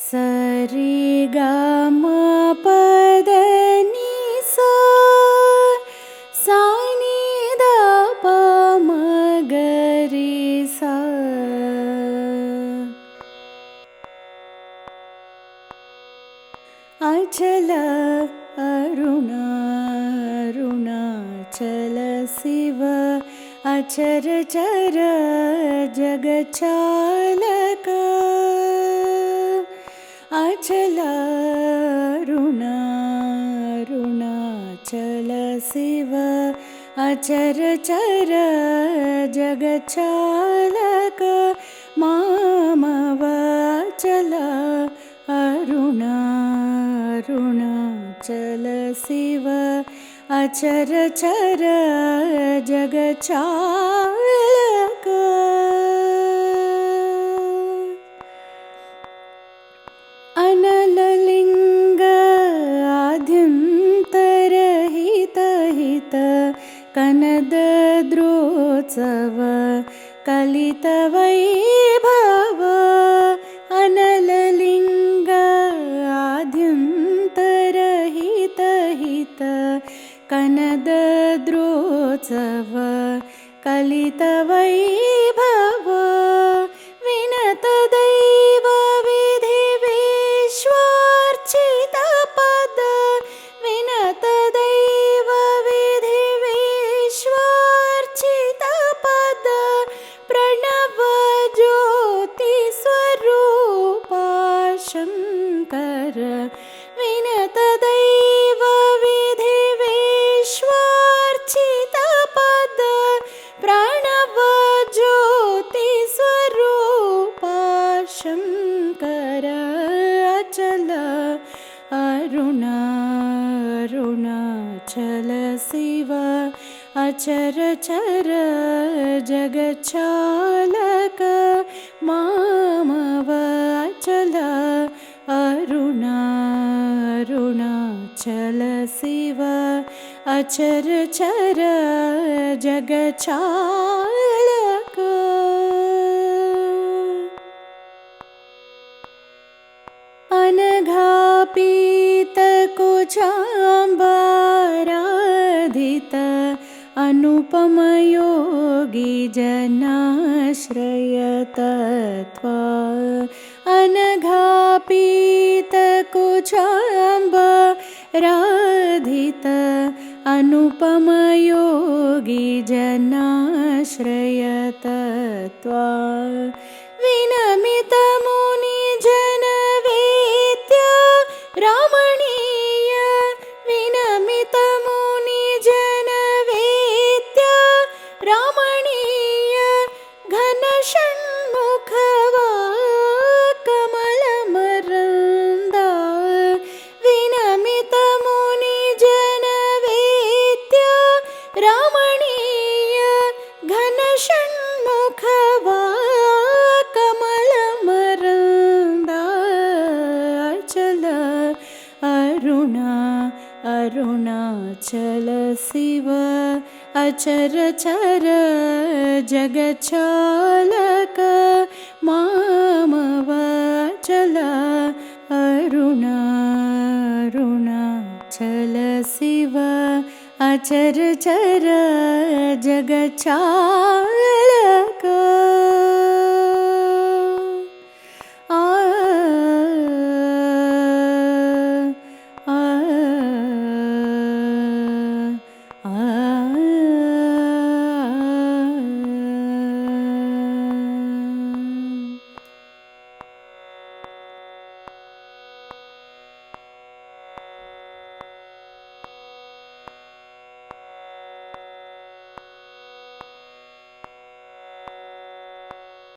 सरि ग म पद नि सा सा नि द प म ग रि सा अचल अरुणाचल शिव अचर चर जगचालक अचल अरुणाचल शिव अचर चर जगचालक मामवचल अरुणाचल शिव अचर चर जगचालक अनललिंग आद्यन्तरहित हित कनद द्रोत्सव कलित वैभव अनललिंग आद्यन्तरहित हित कनद द्रोत्सव कलित वैभव विनत दैव विधि विश्वार्चित पद विनत दैव विधि विश्वार्चित पद प्रणव ज्योति स्वरूपा शंकर विनत दैव विधि विश्वार्चित पद प्रणव ज्योति स्वरूपा शंकर अचल अरुणाचल शिव अचर चर जगचालक मामवचल अरुणाचल शिव अचर चर जगचालक अनघापीत कुचाम्बाराधित अनुपम योगी जनाश्रयतत्वा अनघापीत कुचाम्बाराधित अनुपम योगी जनाश्रयतत्वा विनमित मुनि जन वेद्य रमणीय विनमित मुनि जन वेद्य रमणीय घन षण्मुख कमलमरन्द विनमित मुनि जन वेद्य रमणीय घन षण्मुख कमलमरन्द अचल अरुणाचल शिव अचर चर जगचालक मामवचल अरुणाचल शिव अचर चर जगचालक।